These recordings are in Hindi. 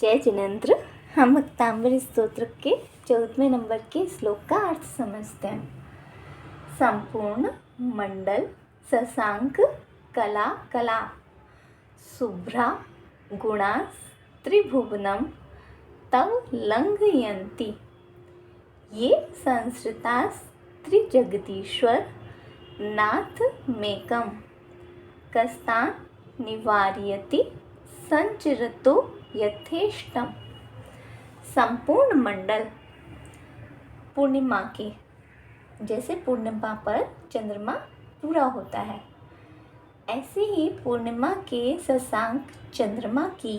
जय जिनेंद्र। हम भक्तांबर स्तोत्र के 14वें नंबर के श्लोक का अर्थ समझते हैं। संपूर्ण मंडल शशांक कला कला शुभ्रा गुणा त्रिभुवनम तव लंघयन्ति ये संसृतास् त्रिजगदीश्वर नाथ मेकम कस्तान निवारयति संचरतो यथेष्टम। संपूर्ण मंडल पूर्णिमा की, जैसे पूर्णिमा पर चंद्रमा पूरा होता है, ऐसे ही पूर्णिमा के शशांक चंद्रमा की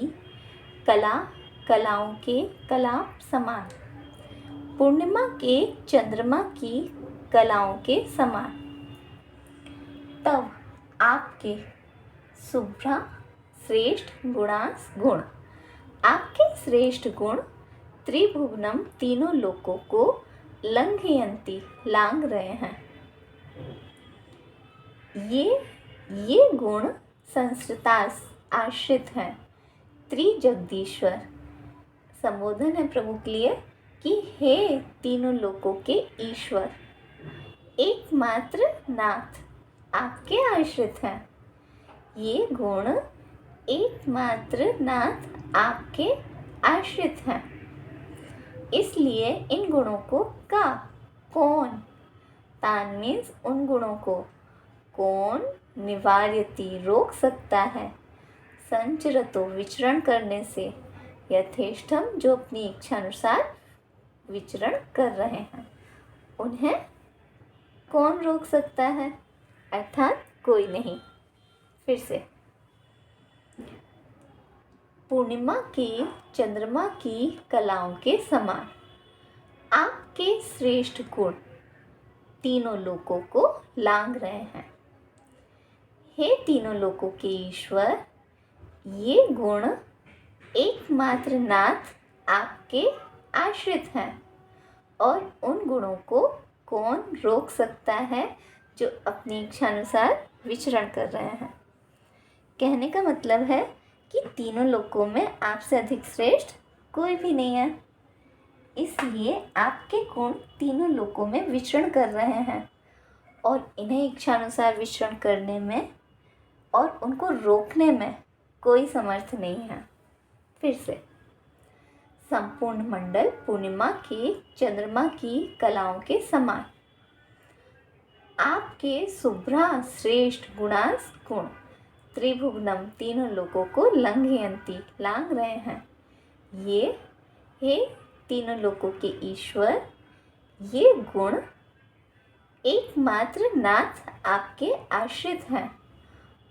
कलाओं के कला समान, पूर्णिमा के चंद्रमा की कलाओं के समान। तब आपके शुभ्रा श्रेष्ठ गुणास गुण, आपके श्रेष्ठ गुण त्रिभुवनम तीनों लोकों को लंघयन्ति लांघ रहे हैं। ये गुण संस्कृतास आश्रित हैं। त्रिजगदीश्वर संबोधन है प्रभु के लिए कि हे तीनों लोकों के ईश्वर, एकमात्र नाथ आपके आश्रित हैं। ये गुण एकमात्र नाथ आपके आश्रित हैं, इसलिए इन गुणों को कौन, तान मीन्स उन गुणों को कौन निवार्यति रोक सकता है, संचरतो विचरण करने से, यथेष्टम जो अपनी इच्छा अनुसार विचरण कर रहे हैं, उन्हें कौन रोक सकता है, अर्थात कोई नहीं। फिर से, पूर्णिमा की चंद्रमा की कलाओं के समान आपके श्रेष्ठ गुण तीनों लोकों को लांघ रहे हैं। हे तीनों लोकों के ईश्वर, ये गुण एकमात्र नाथ आपके आश्रित हैं, और उन गुणों को कौन रोक सकता है जो अपनी इच्छा अनुसार विचरण कर रहे हैं। कहने का मतलब है कि तीनों लोकों में आपसे अधिक श्रेष्ठ कोई भी नहीं है, इसलिए आपके गुण तीनों लोकों में विचरण कर रहे हैं, और इन्हें इच्छा अनुसार विचरण करने में और उनको रोकने में कोई समर्थ नहीं है। फिर से, संपूर्ण मंडल पूर्णिमा की चंद्रमा की कलाओं के समान आपके शुभ्रा श्रेष्ठ गुणास गुण त्रिभुवनम तीनों लोकों को लंघयन्ति लांघ रहे हैं। ये हे तीनों लोकों के ईश्वर, ये गुण एकमात्र नाथ आपके आश्रित हैं,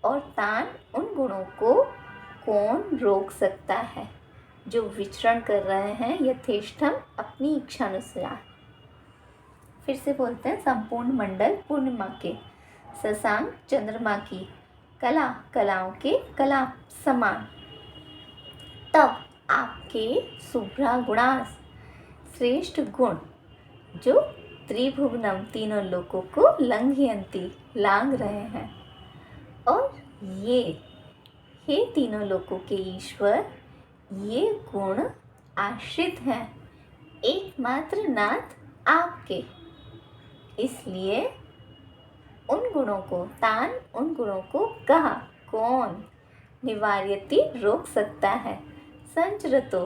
और तान उन गुणों को कौन रोक सकता है जो विचरण कर रहे हैं यथेष्टम अपनी इच्छा अनुसार। फिर से बोलते हैं, संपूर्ण मंडल पूर्णिमा के शशांक चंद्रमा की कलाओं के कला समान, तब आपके शुभ्रा गुणास श्रेष्ठ गुण जो त्रिभुवनम तीनों लोकों को लंघयन्ति लांघ रहे हैं, और ये हे तीनों लोकों के ईश्वर, ये गुण आश्रित हैं एकमात्र नाथ आपके, इसलिए उन गुणों को कौन निवार्यति रोक सकता है, संचरतो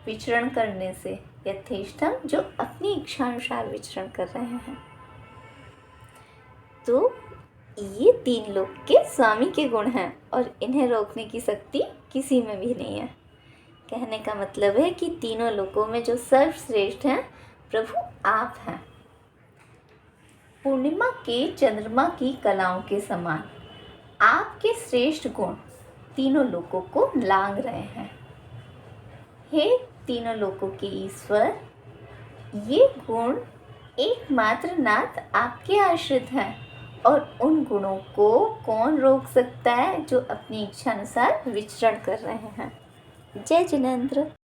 विचरण करने से, यथेष्टम जो अपनी इच्छा अनुसार विचरण कर रहे हैं। तो ये तीन लोक के स्वामी के गुण हैं, और इन्हें रोकने की शक्ति किसी में भी नहीं है। कहने का मतलब है कि तीनों लोकों में जो सर्वश्रेष्ठ हैं प्रभु आप हैं। पूर्णिमा के चंद्रमा की कलाओं के समान आपके श्रेष्ठ गुण तीनों लोकों को लांघ रहे हैं। हे तीनों लोकों के ईश्वर, ये गुण एकमात्र नाथ आपके आश्रित हैं, और उन गुणों को कौन रोक सकता है जो अपनी इच्छा अनुसार विचरण कर रहे हैं। जय जिनेंद्र।